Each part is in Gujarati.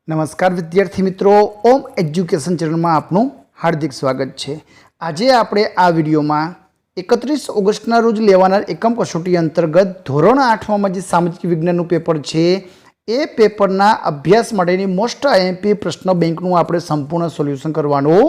नमस्कार विद्यार्थी मित्रों, ओम एज्युकेशन चैनल में आपनु हार्दिक स्वागत है। आज आपणे आ विडियो में 31 ऑगस्टना रोज लेवानार एकम कसोटी अंतर्गत धोरण 8 में जे सामाजिक विज्ञाननु पेपर है ए पेपरना अभ्यास माटेनी मोस्ट आईएमपी प्रश्न बेंकनु आपणे संपूर्ण सोल्यूशन करवानुं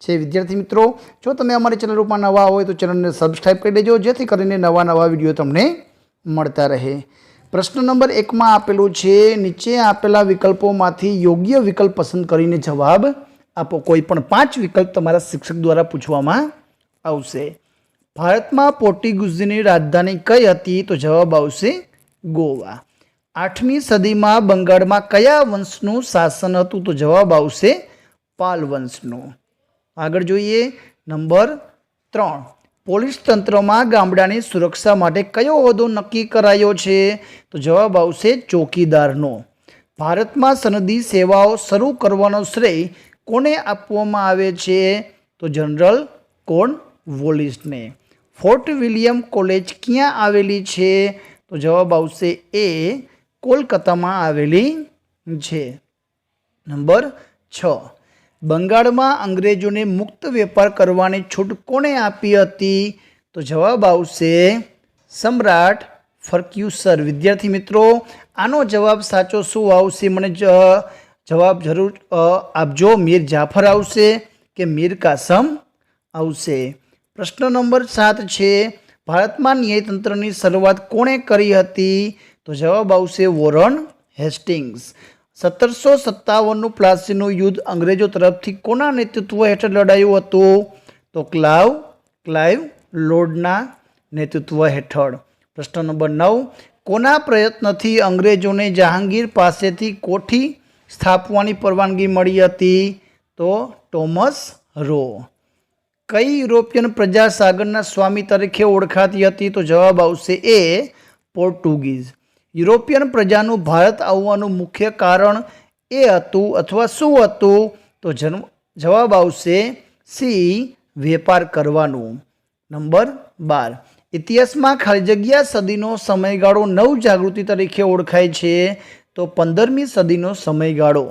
छे। विद्यार्थी मित्रों, जो तमे अमारी चैनल पर नवा होय तो चैनल ने सब्सक्राइब कर देजो, जेथी करीने नवा नवा विडियो तमने मळता रहे। प्रश्न नंबर 1 में आपेलू छे, नीचे आपेला विकल्पोमांथी योग्य विकल्प पसंद करीने जवाब आपो। कोईपण 5 विकल्प तमारा शिक्षक द्वारा पूछवामां आवशे। भारत में पोर्टुगीजनी राजधानी कई हती? तो जवाब आवशे गोवा। 8મી सदी में बंगाल में कया वंशनु शासन हतुं? तो जवाब आवशे पाल वंशनु। आगळ जोईए नंबर 3, पोलीस तंत्र में गामडानी सुरक्षा माटे कयो होद्दो नक्की करायो छे? तो जवाब आवशे चौकीदारनो। भारत में सनदी सेवाओं शरू करवानो श्रेय कोने आपवामां आवे छे? तो जनरल कॉर्नवॉलिसने। फोर्ट विलियम कॉलेज क्यां आवेली छे? तो जवाब आवशे ए कोलकाता में आवेली छे। नंबर 6, बंगाल में अंग्रेजों ने मुक्त वेपार करवानी छूट कोने आपी हती? तो जवाब आवशे सम्राट फर्ग्यूसन। विद्यार्थी मित्रों, आनो जवाब साचो शुं आवशे? मने जवाब जरूर आपजो। मीर जाफर आवशे के मीर कासम आवशे। प्रश्न नंबर 7 छे, भारत में न्यायतंत्र की शुरुआत कोणे करी हती? तो जवाब आवशे वॉरेन हेस्टिंग्स। 1757 प्लासीનું युद्ध अंग्रेजों तरफथी कोना नेतृत्व हेठळ लड़ायुं हतुं? तो क्लाइव लॉर्डना नेतृत्व हेठळ। प्रश्न नंबर 9, कोना प्रयत्नथी अंग्रेजोने जहांगीर पासेथी कोठी स्थापवानी परवानगी मळी हती? तो टॉमस रो। कई यूरोपियन प्रजा सागरना स्वामी तरीके ओळखाती हती? तो जवाब आवशे ए पोर्टुगीज। यूरोपियन प्रजानु भारत आववानुं मुख्य कारण ए हतुं अथवा शुं हतुं? तो जवाब आवशे सी वेपार करवानुं। नंबर 12, इतिहास में खाली जग्या सदीनो समयगाळो नव जागृति तरीके ओळखाय छे? तो 15મી सदीनो समयगाळो।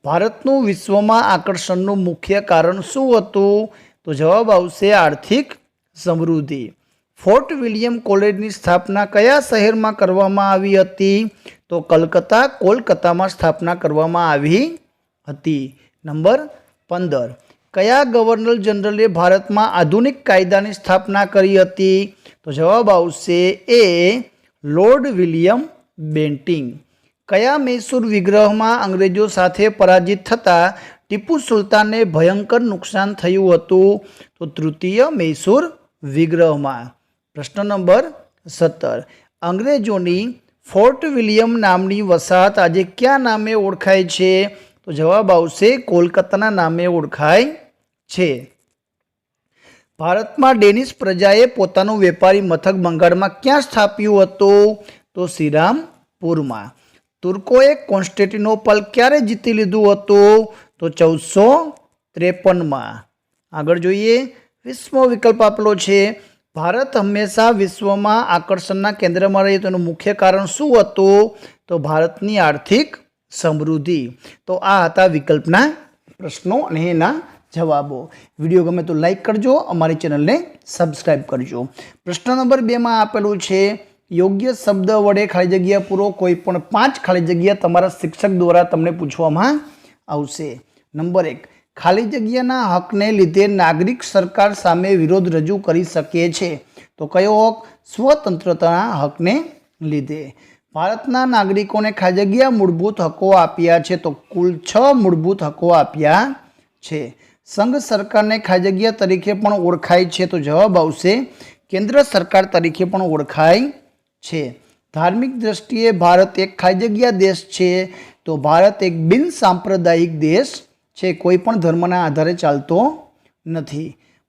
भारतनुं विश्वमां आकर्षणनुं मुख्य कारण शुं हतुं? तो जवाब आवशे आर्थिक समृद्धि। फोर्ट विलियम कॉलेजनी स्थापना कया शहर में करवामां आवी हती? तो कोलकाता में स्थापना करवामां आवी हती। नंबर 15, कया गवर्नर जनरले भारत में आधुनिक कायदानी स्थापना करी हती? तो जवाब आवशे ए लॉर्ड विलियम बेंटिंग। कया मैसूर विग्रह में अंग्रेजों साथे पराजित थता टीपू सुल्तान ने भयंकर नुकसान थयुं हतुं? तो तृतीय मैसूर विग्रह में। प्रश्न नंबर 17, अंग्रेजोनी फोर्ट विलियम नामनी वसाहत आज क्या नामे ओळखाय छे? तो जवाब आवशे कोलकाताना नामे ओळखाय छे। भारत में डेनिश प्रजाए पोतानुं वेपारी मथक बंगाल में क्या स्थाप्युं हतुं? तो श्रीरामपुर में। तुर्कोए कॉन्स्टेंटिनोपल क्यारे जीती लीधुं हतुं? तो 1453 में। आगळ जोईए, 20मो विकल्प आपेलो छे, भारत हमेशा विश्व में आकर्षणना केंद्र में रहे तो मुख्य कारण शुं हतुं? तो भारतनी आर्थिक समृद्धि। तो आ हता विकल्पना प्रश्नों अने एना जवाबों। विडियो गमे तो लाइक करजो, अमारी चेनल ने सब्सक्राइब करजो। प्रश्न नंबर 2 में आपेलू छे, योग्य शब्द वडे खाली जग्या पूरो। कोईपण 5 खाली जग्या तमारा शिक्षक द्वारा तमने पूछवामां आवशे। नंबर 1, खाली जग्याना हकने लीधे नागरिक सरकार सामे विरोध रजू करी सके छे? तो कयो हक? स्वतंत्रताना हकने लीधे। भारतना नागरिकोने खाली जग्या मूलभूत हको आप्या छे? तो कुल 6 मूलभूत हको आप्या छे। संघ सरकारने खाली जग्या तरीके पण ओळखाय छे? तो जवाब आवशे केंद्र सरकार तरीके पण ओळखाय छे। धार्मिक दृष्टिए भारत एक खाली जग्या देश छे? तो भारत एक बिन सांप्रदायिक देश छे, कोईपण धर्मना आधारे चालतो नथी।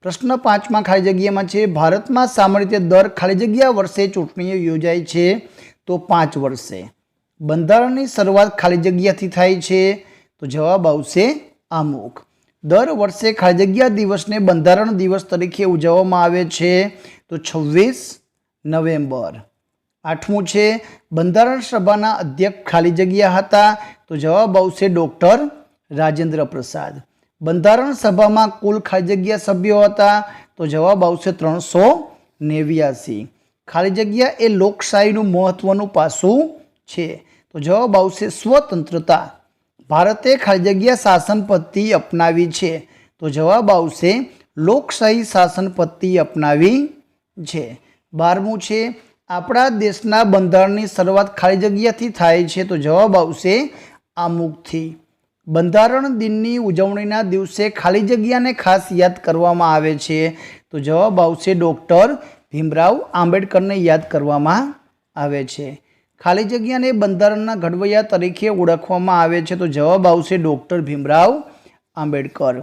प्रश्न 5 में खाली जग्या में छे, भारत में सामान्य रीते दर खाली जग्या वर्षे चूंटणी योजाय छे? तो 5 वर्षे। बंधारणनी शरूआत खाली जग्याथी थाय छे? तो जवाब आवशे आमुख। दर वर्षे खाली जग्या दिवस ने बंधारण दिवस तरीके उजववामां आवे छे? तो 26 नवेम्बर। 8મું છે બંધારણ સભાના અધ્યક્ષ ખાલી જગ્યા હતા, તો જવાબ આવશે ડૉક્ટર રાજેન્દ્ર પ્રસાદ. બંધારણ સભામાં કુલ ખાલી જગ્યા સભ્યો હતા, તો જવાબ આવશે 389. ખાલી જગ્યા એ લોકશાહીનું મહત્વનું પાસું છે, તો જવાબ આવશે સ્વતંત્રતા. ભારતે ખાલી જગ્યા શાસન પદ્ધતિ અપનાવી છે, તો જવાબ આવશે લોકશાહી શાસન પદ્ધતિ અપનાવી છે. 12મું છે આપણા દેશના બંધારણની શરૂઆત ખાલી જગ્યાથી થાય છે, તો જવાબ આવશે આમુખથી. બંધારણ દિનની ઉજવણીના દિવસે ખાલી જગ્યાને ખાસ યાદ કરવામાં આવે છે, તો જવાબ આવશે ડૉક્ટર ભીમરાવ આંબેડકરને યાદ કરવામાં આવે છે. ખાલી જગ્યાને બંધારણના ઘડવૈયા તરીકે ઓળખવામાં આવે છે, તો જવાબ આવશે ડૉક્ટર ભીમરાવ આંબેડકર.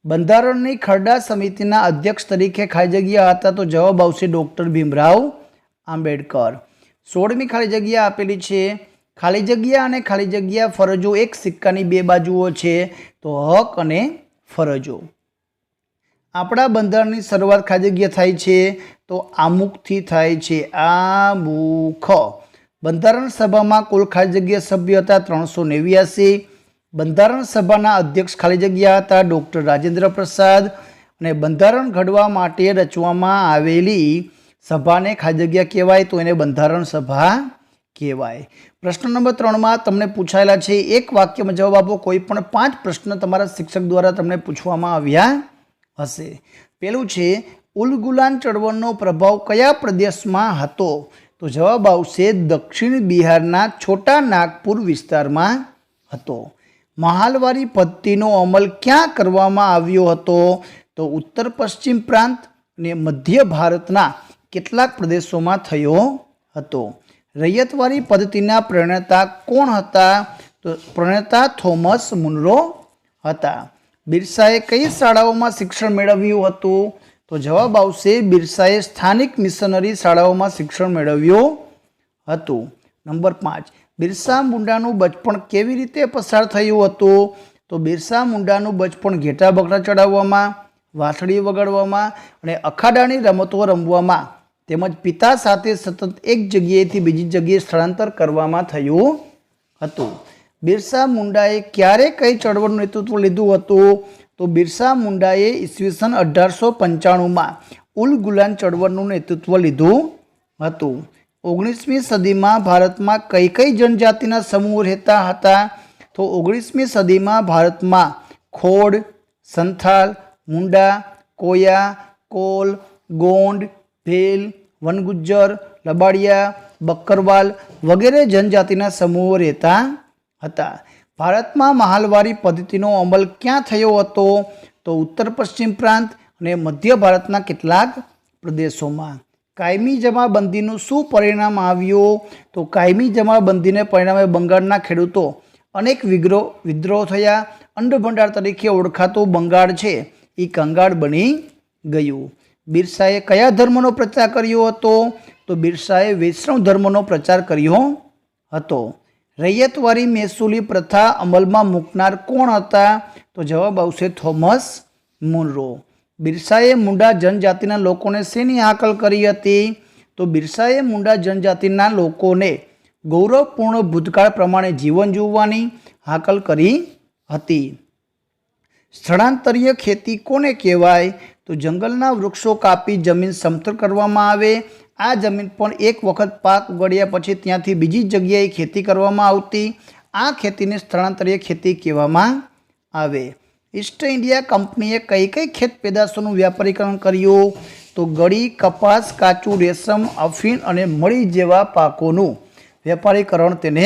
બંધારણની ખરડા સમિતિના અધ્યક્ષ તરીકે ખાલી જગ્યા હતા, તો જવાબ આવશે ડૉક્ટર ભીમરાવ આંબેડકર. 16મી ખાલી જગ્યા આપેલી છે ખાલી જગ્યા અને ખાલી જગ્યા ફરજો એક સિક્કાની બે બાજુઓ છે, તો હક અને ફરજો. આપણા બંધારણની શરૂઆત ખાલી જગ્યા થાય છે, તો આમુખથી થાય છે, આમુખ. બંધારણ સભામાં કુલ ખાલી જગ્યા સભ્ય હતા 389. બંધારણ સભાના અધ્યક્ષ ખાલી જગ્યા હતા ડૉક્ટર રાજેન્દ્ર પ્રસાદ, અને બંધારણ ઘડવા માટે રચવામાં આવેલી સભાને ખાલી જગ્યા કહેવાય, તો એને બંધારણ સભા કહેવાય. પ્રશ્ન નંબર 3માં તમને પૂછાયેલા છે, એક વાક્યમાં જવાબ આપો. કોઈ પણ 5 પ્રશ્ન તમારા શિક્ષક દ્વારા તમને પૂછવામાં આવ્યા હશે. પેલું છે ઉલગુલાન ચળવળનો પ્રભાવ કયા પ્રદેશમાં હતો, તો જવાબ આવશે દક્ષિણ બિહારના છોટા નાગપુર વિસ્તારમાં હતો. મહાલવારી પદ્ધતિનો અમલ ક્યાં કરવામાં આવ્યો હતો, તો ઉત્તર પશ્ચિમ પ્રાંત અને મધ્ય ભારતના કેટલાક પ્રદેશોમાં થયો હતો. રૈયતવારી પદ્ધતિના પ્રણેતા કોણ હતા, તો પ્રણેતા થોમસ મુનરો હતા. બિરસાએ કઈ શાળાઓમાં શિક્ષણ મેળવ્યું હતું, તો જવાબ આવશે બિરસાએ સ્થાનિક મિશનરી શાળાઓમાં શિક્ષણ મેળવ્યું હતું. નંબર 5 બિરસા મુંડાનું બચપણ કેવી રીતે પસાર થયું હતું, તો બિરસા મુંડાનું બચપણ ઘેટા બકરા ચડાવવામાં, વાંસળી વગાડવામાં અને અખાડાની રમતો રમવામાં તેમજ પિતા સાથે સતત એક જગ્યાએથી બીજી જગ્યાએ સ્થળાંતર કરવામાં થયું હતું. બિરસા મુંડાએ ક્યારે કઈ ચળવળનું નેતૃત્વ લીધું હતું, તો બિરસા મુંડાએ ઈસવીસન 1895માં ઉલ ગુલાન ચળવળનું નેતૃત્વ લીધું હતું. 19મી સદીમાં ભારતમાં કઈ કઈ જનજાતિના સમૂહ રહેતા હતા, તો 19મી સદીમાં ભારતમાં ખોડ, સંથાલ, મુંડા, કોયા, કોલ, ગોંડ, ભેલ, વનગુજ્જર, લબાડિયા, બક્કરવાલ વગેરે જનજાતિના સમૂહો રહેતા હતા. ભારતમાં મહાલવારી પદ્ધતિનો અમલ ક્યાં થયો હતો, તો ઉત્તર પશ્ચિમ પ્રાંત અને મધ્ય ભારતના કેટલાક પ્રદેશોમાં. કાયમી જમાબંધીનું શું પરિણામ આવ્યું, તો કાયમી જમાબંધીને પરિણામે બંગાળના ખેડૂતો અનેક વિદ્રોહ થયા. અંડ ભંડાર તરીકે ઓળખાતું બંગાળ છે એ કંગાળ બની ગયું. બિરસાએ કયા ધર્મનો પ્રચાર કર્યો હતો, તો બિરસાએ વૈષ્ણવ ધર્મનો પ્રચાર કર્યો હતો. રૈયતવારી મહેસૂલી પ્રથા અમલમાં મૂકનાર કોણ હતા, તો જવાબ આવશે થોમસ મુનરો. બિરસાએ મુંડા જનજાતિના લોકોને શેની હાકલ કરી હતી, તો બિરસાએ મુંડા જનજાતિના લોકોને ગૌરવપૂર્ણ ભૂતકાળ પ્રમાણે જીવન જીવવાની હાકલ કરી હતી. સ્થળાંતરીય ખેતી કોને કહેવાય, તો જંગલના વૃક્ષો કાપી જમીન સમતલ કરવામાં આવે. આ જમીન પણ એક વખત પાક ઉગાડ્યા પછી ત્યાંથી બીજી જગ્યાએ ખેતી કરવામાં આવતી. આ ખેતીને સ્થળાંતરીય ખેતી કહેવામાં આવે. ઈસ્ટ ઇન્ડિયા કંપનીએ કઈ કઈ ખેત પેદાશોનું વ્યાપારીકરણ કર્યું, તો ગળી, કપાસ, કાચું રેશમ, અફીણ અને મળી જેવા પાકોનું વેપારીકરણ તેને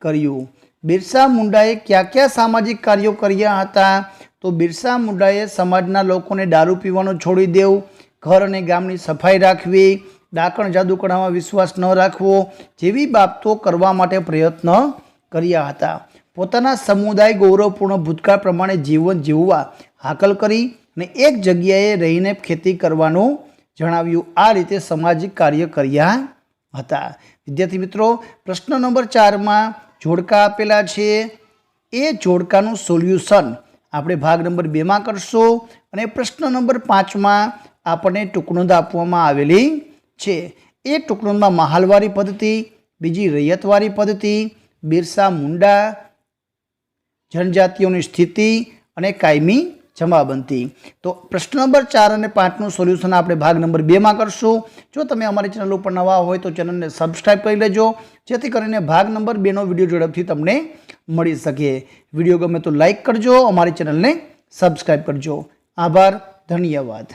કર્યું. બિરસા મુંડાએ કયા સામાજિક કાર્યો કર્યા હતા, તો બિરસા મુંડાએ સમાજના લોકોને દારૂ પીવાનું છોડી દેવું, ઘર અને ગામની સફાઈ રાખવી, ડાકણ જાદુકણામાં વિશ્વાસ ન રાખવો જેવી બાબતો કરવા માટે પ્રયત્ન કર્યા હતા. પોતાના સમુદાય ગૌરવપૂર્ણ ભૂતકાળ પ્રમાણે જીવન જીવવા હાકલ કરી અને એક જગ્યાએ રહીને ખેતી કરવાનું જણાવ્યું. આ રીતે સામાજિક કાર્ય કર્યા હતા. વિદ્યાર્થી મિત્રો, પ્રશ્ન નંબર 4માં જોડકા આપેલા છે. એ જોડકાનું સોલ્યુશન આપણે ભાગ નંબર 2માં કરશું અને પ્રશ્ન નંબર 5માં આપણને ટૂંકનોંધ આપવામાં આવેલી છે. એ ટુકડોમાં મહાલવારી પદ્ધતિ, બીજી રૈયતવારી પદ્ધતિ, બિરસા મુંડા, જનજાતિઓની સ્થિતિ અને કાયમી જમાબંધી. તો પ્રશ્ન નંબર 4 અને 5નું સોલ્યુશન આપણે ભાગ નંબર 2માં કરશું. જો તમે અમારી ચેનલ ઉપર નવા હોય તો ચેનલને સબસ્ક્રાઈબ કરી લેજો, જેથી કરીને ભાગ નંબર 2નો વિડીયો ઝડપથી તમને મળી શકે. વિડીયો ગમે તો લાઈક કરજો, અમારી ચેનલને સબસ્ક્રાઈબ કરજો. આભાર, ધન્યવાદ.